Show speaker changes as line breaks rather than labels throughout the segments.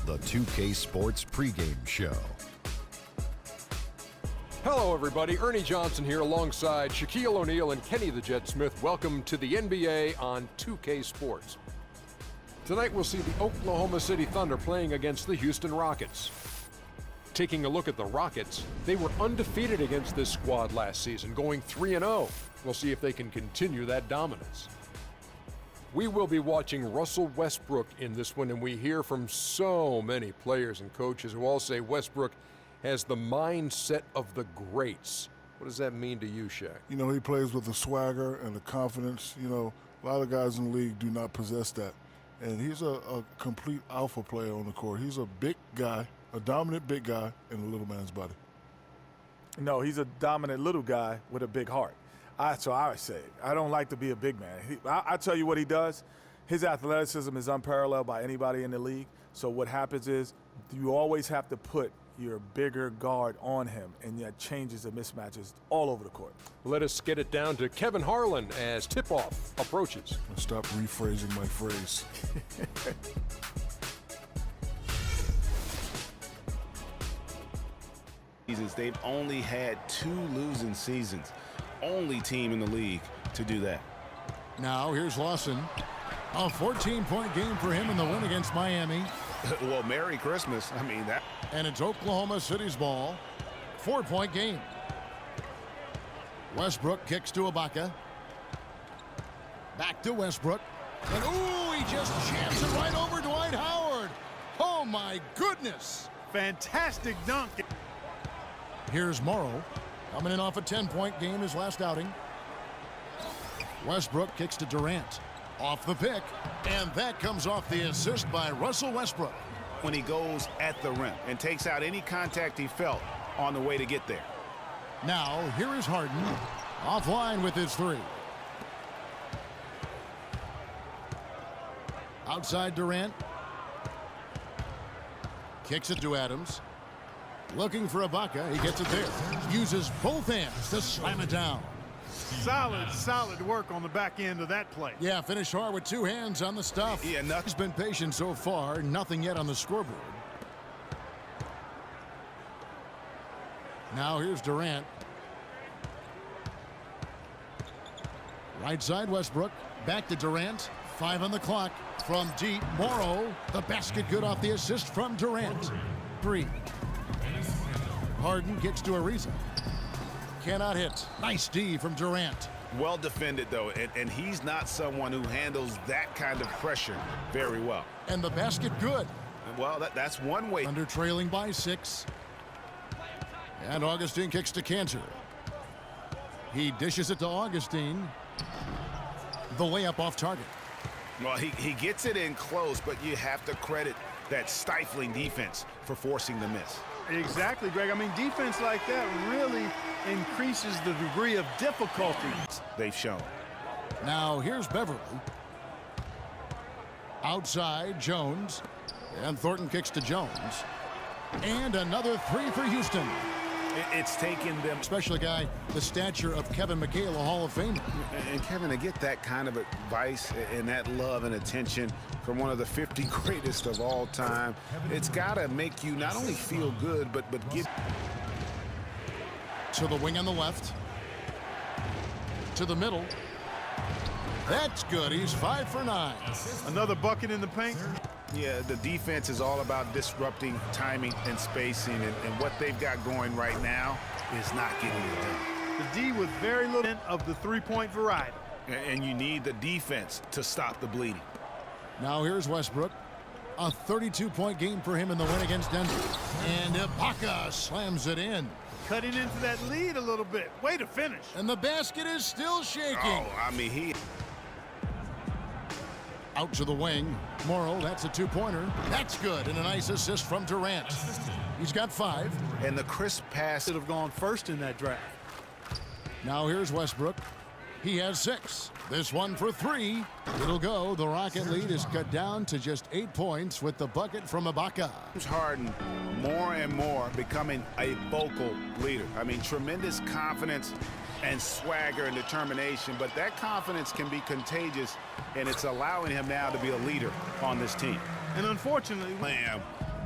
the 2K Sports pregame show.
Hello, everybody. Ernie Johnson here alongside Shaquille O'Neal and Kenny the Jet Smith. Welcome to the NBA on 2K Sports. Tonight we'll see the Oklahoma City Thunder playing against the Houston Rockets. Taking a look at the Rockets, they were undefeated against this squad last season, going 3-0. We'll see if they can continue that dominance. We will be watching Russell Westbrook in this one, and we hear from so many players and coaches who all say Westbrook has the mindset of the greats. What does that mean to you, Shaq?
You know, he plays with the swagger and the confidence. You know, a lot of guys in the league do not possess that. And he's a complete alpha player on the court. He's a big guy, a dominant big guy in a little man's body.
No, he's a dominant little guy with a big heart. So I would say, I don't like to be a big man. I tell you what he does. His athleticism is unparalleled by anybody in the league. So what happens is you always have to put your bigger guard on him, and that changes the mismatches all over the court.
Let us get it down to Kevin Harlan as tip-off approaches.
Stop rephrasing my phrase.
They've only had 2 losing seasons. Only team in the league to do that.
Now here's Lawson. A 14-point game for him in the win against Miami.
Well, Merry Christmas. I mean, that.
And it's Oklahoma City's ball. 4-point game. Westbrook kicks to Ibaka. Back to Westbrook. And ooh, he just jams it right over Dwight Howard. Oh my goodness.
Fantastic dunk.
Here's Morrow. Coming in off a 10-point game his last outing. Westbrook kicks to Durant. Off the pick. And that comes off the assist by Russell Westbrook.
When he goes at the rim and takes out any contact he felt on the way to get there.
Now, here is Harden. Offline with his 3. Outside Durant. Kicks it to Adams. Looking for Ibaka. He gets it there. Uses both hands to slam it down.
Solid work on the back end of that play.
Yeah, finish hard with 2 hands on the stuff.
Yeah,
He's been patient so far. Nothing yet on the scoreboard. Now here's Durant. Right side Westbrook. Back to Durant. 5 on the clock. From deep, Morrow. The basket good off the assist from Durant. 3. Harden gets to Ariza. Cannot hit. Nice D from Durant.
Well defended, though, and he's not someone who handles that kind of pressure very well.
And the basket good.
Well, that's one way.
Under trailing by 6. And Augustine kicks to Cantor. He dishes it to Augustine. The layup off target.
Well, he gets it in close, but you have to credit that stifling defense for forcing the miss.
Exactly, Greg. I mean, defense like that really increases the degree of difficulty
they've shown.
Now here's Beverly. Outside Jones. And Thornton kicks to Jones. And another 3 for Houston.
It's taken them.
Especially a guy the stature of Kevin McHale, a Hall of Famer.
And Kevin, to get that kind of advice and that love and attention from one of the 50 greatest of all time, it's got to make you not only feel good, but get
to the wing on the left. To the middle. That's good. He's 5 for 9.
Another bucket in the paint.
Yeah, the defense is all about disrupting timing and spacing, and what they've got going right now is not getting it done.
The D with very little of the 3-point variety.
And you need the defense to stop the bleeding.
Now here's Westbrook. A 32-point game for him in the win against Denver. And Ibaka slams it in.
Cutting into that lead a little bit. Way to finish.
And the basket is still shaking.
Oh, I mean, he...
Out to the wing. Morrow, that's a 2-pointer. That's good, and a nice assist from Durant. He's got 5.
And the crisp pass
should have gone first in that draft.
Now here's Westbrook. He has 6. This one for 3. It'll go. The Rocket lead is cut down to just 8 points with the bucket from Ibaka.
Harden more and more becoming a vocal leader. I mean, tremendous confidence and swagger and determination, but that confidence can be contagious, and it's allowing him now to be a leader on this team.
And unfortunately,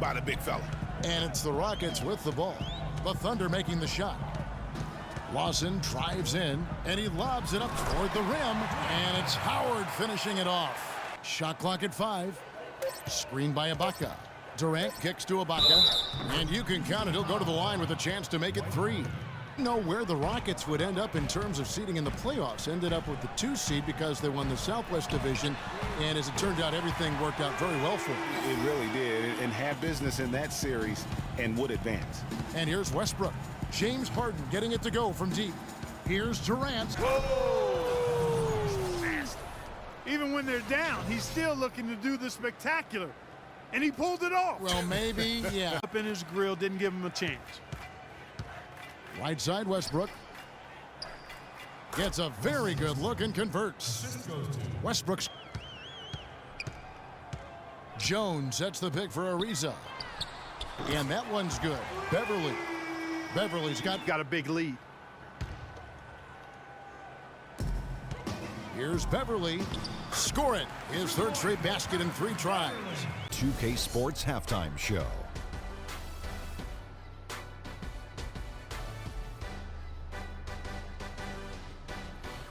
by the big fella.
And it's the Rockets with the ball. The Thunder making the shot. Lawson drives in, and he lobs it up toward the rim, and it's Howard finishing it off. Shot clock at 5. Screen by Ibaka. Durant kicks to Ibaka, and you can count it. He'll go to the line with a chance to make it 3. Know where the Rockets would end up in terms of seeding in the playoffs. Ended up with the 2 seed because they won the Southwest Division, and as it turned out, everything worked out very well for them.
It really did, and had business in that series and would advance.
And here's Westbrook. James Harden getting it to go from deep. Here's Durant.
Even when they're down, he's still looking to do the spectacular. And he pulled it off.
Well, maybe, yeah.
Up in his grill, didn't give him a chance.
Right side, Westbrook. Gets a very good look and converts. Westbrook's. Jones sets the pick for Ariza. And that one's good. Beverly. Beverly's got
a big lead.
Here's Beverly. Score it. His 3rd straight basket in 3 tries.
2K Sports Halftime Show.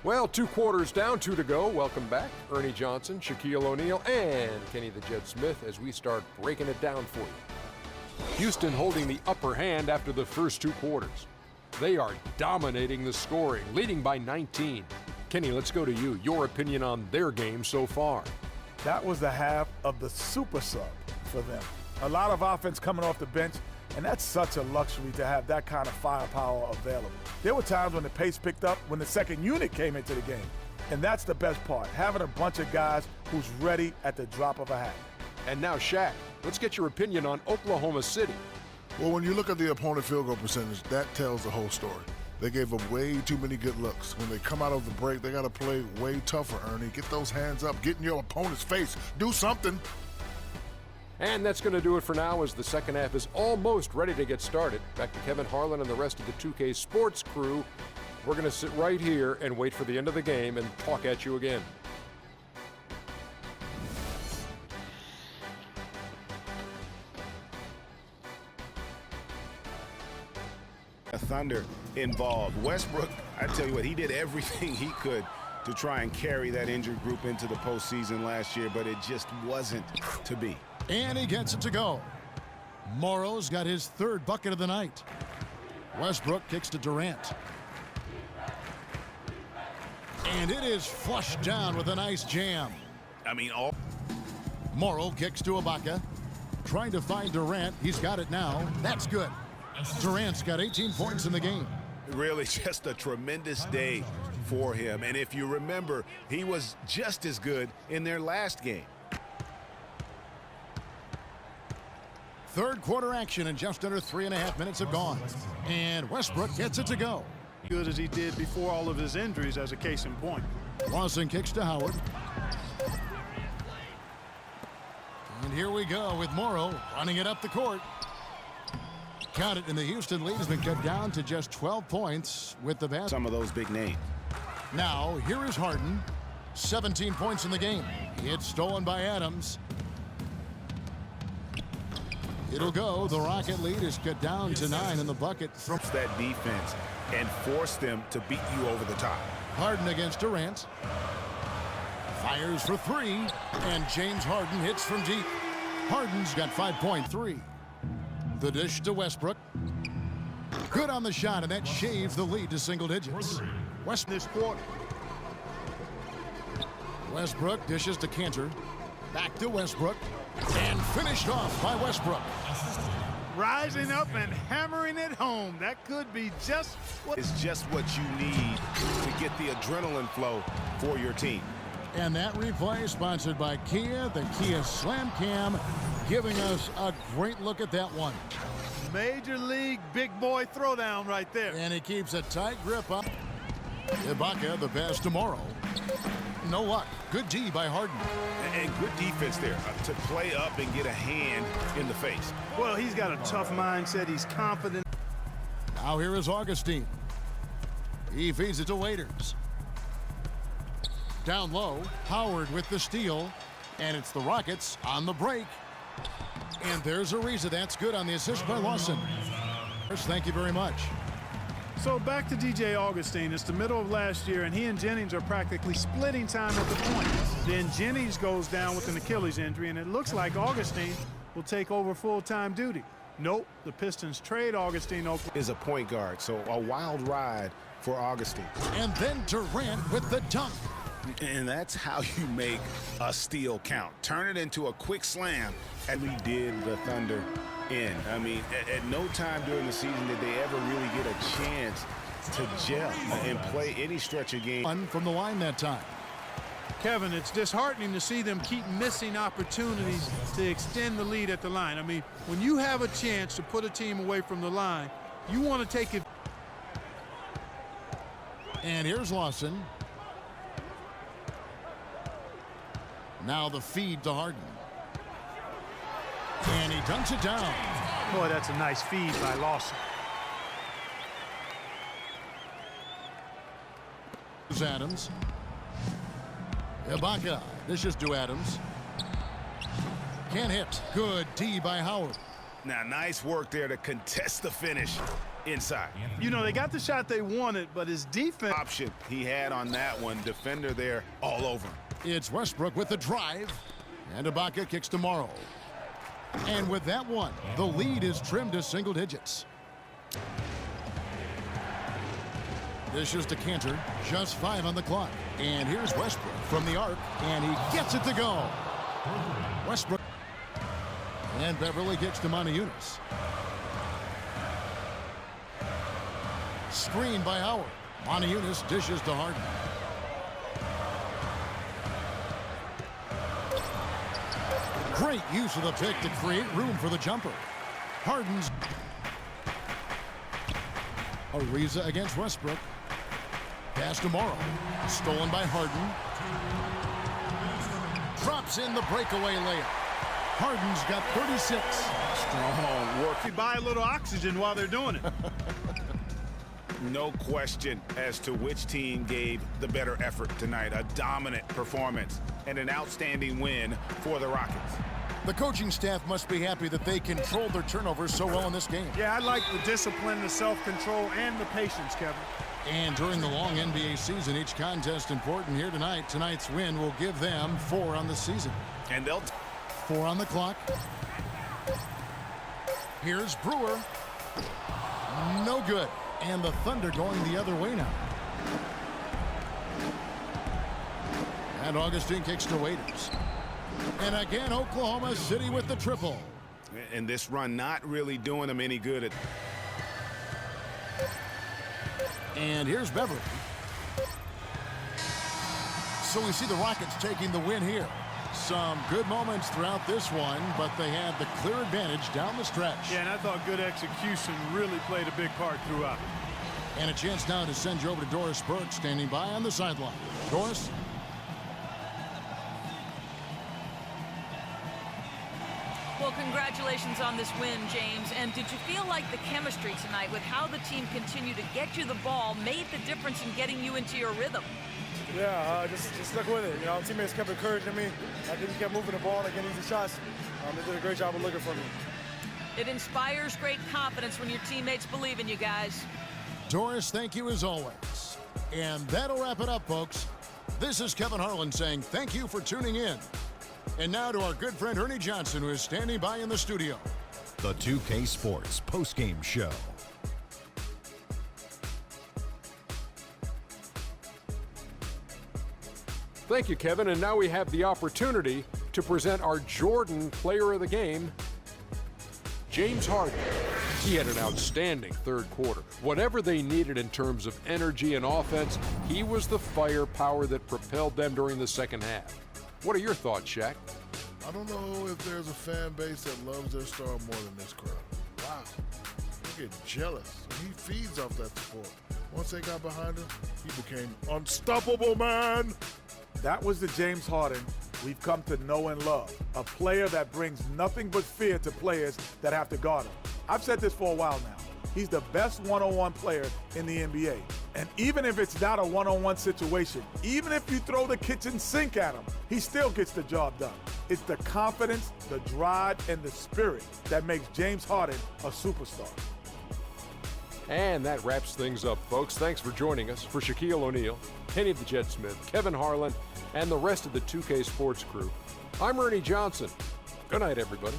Well, 2 quarters down, 2 to go. Welcome back, Ernie Johnson, Shaquille O'Neal, and Kenny the Jet Smith as we start breaking it down for you. Houston holding the upper hand after the first 2 quarters. They are dominating the scoring, leading by 19. Kenny, let's go to you. Your opinion on their game so far.
That was the half of the super sub for them. A lot of offense coming off the bench, and that's such a luxury to have that kind of firepower available. There were times when the pace picked up when the second unit came into the game, and that's the best part, having a bunch of guys who's ready at the drop of a hat.
And now, Shaq, let's get your opinion on Oklahoma City.
Well, when you look at the opponent field goal percentage, that tells the whole story. They gave up way too many good looks. When they come out of the break, they got to play way tougher, Ernie. Get those hands up. Get in your opponent's face. Do something.
And that's going to do it for now as the second half is almost ready to get started. Back to Kevin Harlan and the rest of the 2K Sports crew. We're going to sit right here and wait for the end of the game and talk at you again.
Thunder involved. Westbrook, I tell you what, he did everything he could to try and carry that injured group into the postseason last year, but it just wasn't to be.
And he gets it to go. Morrow's got his 3rd bucket of the night. Westbrook kicks to Durant. And it is flushed down with a nice jam. Morrow kicks to Ibaka. Trying to find Durant. He's got it now. That's good. Durant's got 18 points in the game.
Really just a tremendous day for him. And if you remember, he was just as good in their last game.
3rd quarter action and just under 3.5 minutes have gone. And Westbrook gets it to go.
Good as he did before all of his injuries as a case in point.
Lawson kicks to Howard. And here we go with Morrow running it up the court. Count it, and the Houston lead has been cut down to just 12 points with the basket.
Some of those big names.
Now, here is Harden. 17 points in the game. It's stolen by Adams. It'll go. The Rocket lead is cut down to 9 in the bucket. From
that defense and force them to beat you over the top.
Harden against Durant. Fires for 3, and James Harden hits from deep. Harden's got 5.3. The dish to Westbrook. Good on the shot, and that shaves the lead to single digits. Westbrook dishes to Cantor. Back to Westbrook. And finished off by Westbrook.
Rising up and hammering it home. That could be just what
you need to get the adrenaline flow for your team.
And that replay sponsored by Kia, the Kia Slam Cam, giving us a great look at that one.
Major League big boy throwdown right there.
And he keeps a tight grip up. Ibaka, the pass to Morrow. No luck. Good D by Harden.
And good defense there to play up and get a hand in the face.
Well, he's got a tough mindset. He's confident.
Now here is Augustine. He feeds it to Waiters. Down low, Howard with the steal. And it's the Rockets on the break. And there's Ariza. That's good on the assist by Lawson. Thank you very much.
So back to DJ Augustine. It's the middle of last year, and he and Jennings are practically splitting time at the point. Then Jennings goes down with an Achilles injury, and it looks like Augustine will take over full-time duty. Nope, the Pistons trade Augustine.
Is a point guard, so a wild ride for Augustine.
And then Durant with the dunk.
And that's how you make a steal count. Turn it into a quick slam, and we did the Thunder in. I mean, at no time during the season did they ever really get a chance to gel and play any stretch of game.
One from the line that time.
Kevin, it's disheartening to see them keep missing opportunities to extend the lead at the line. I mean, when you have a chance to put a team away from the line, you want to take it.
And here's Lawson. Now the feed to Harden. And he dunks it down.
Boy, that's a nice feed by Lawson.
Here's Adams. Ibaka. This is to Adams. Can't hit. Good D by Howard.
Now, nice work there to contest the finish inside.
You know, they got the shot they wanted, but his defense
Option he had on that one. Defender there all over him.
It's Westbrook with the drive. And Ibaka kicks to Morrow. And with that one, the lead is trimmed to single digits. This is to Cantor. Just 5 on the clock. And here's Westbrook from the arc. And he gets it to go. Westbrook. And Beverly gets to Montejunas. Screen by Howard. Montejunas dishes to Harden. Great use of the pick to create room for the jumper. Harden's. Ariza against Westbrook. Pass to Morrow. Stolen by Harden. Drops in the breakaway layup. Harden's got 36.
Strong work.
you buy a little oxygen while they're doing it.
No question as to which team gave the better effort tonight. A dominant performance and an outstanding win for the Rockets.
The coaching staff must be happy that they controlled their turnovers so well in this game.
Yeah, I like the discipline, the self-control, and the patience, Kevin.
And during the long NBA season, each contest important here tonight. Tonight's win will give them 4 on the season.
And they'll
4 on the clock. Here's Brewer. No good. And the Thunder going the other way now. And Augustine kicks to Waiters. And again, Oklahoma City with the triple.
And this run not really doing them any good.
And here's Beverly. So we see the Rockets taking the win here. Some good moments throughout this one, but they had the clear advantage down the stretch.
Yeah, and I thought good execution really played a big part throughout.
And a chance now to send you over to Doris Burke, standing by on the sideline. Doris?
Well, congratulations on this win, James. And did you feel like the chemistry tonight with how the team continued to get you the ball made the difference in getting you into your rhythm?
Yeah, just stuck with it. You know, teammates kept encouraging me. I think we kept moving the ball and getting easy shots. They did a great job of looking for me.
It inspires great confidence when your teammates believe in you guys.
Doris, thank you as always. And that'll wrap it up, folks. This is Kevin Harlan saying thank you for tuning in. And now to our good friend Ernie Johnson, who is standing by in the studio.
The 2K Sports postgame show.
Thank you, Kevin. And now we have the opportunity to present our Jordan Player of the Game, James Harden. He had an outstanding third quarter. Whatever they needed in terms of energy and offense, he was the firepower that propelled them during the second half. What are your thoughts, Shaq?
I don't know if there's a fan base that loves their star more than this crowd. Wow. They get jealous. He feeds off that support. Once they got behind him, he became unstoppable, man.
That was the James Harden we've come to know and love. A player that brings nothing but fear to players that have to guard him. I've said this for a while now. He's the best one-on-one player in the NBA. And even if it's not a one-on-one situation, even if you throw the kitchen sink at him, he still gets the job done. It's the confidence, the drive, and the spirit that makes James Harden a superstar.
And that wraps things up, folks. Thanks for joining us. For Shaquille O'Neal, Kenny the Jet Smith, Kevin Harlan, and the rest of the 2K Sports crew, I'm Ernie Johnson. Good night, everybody.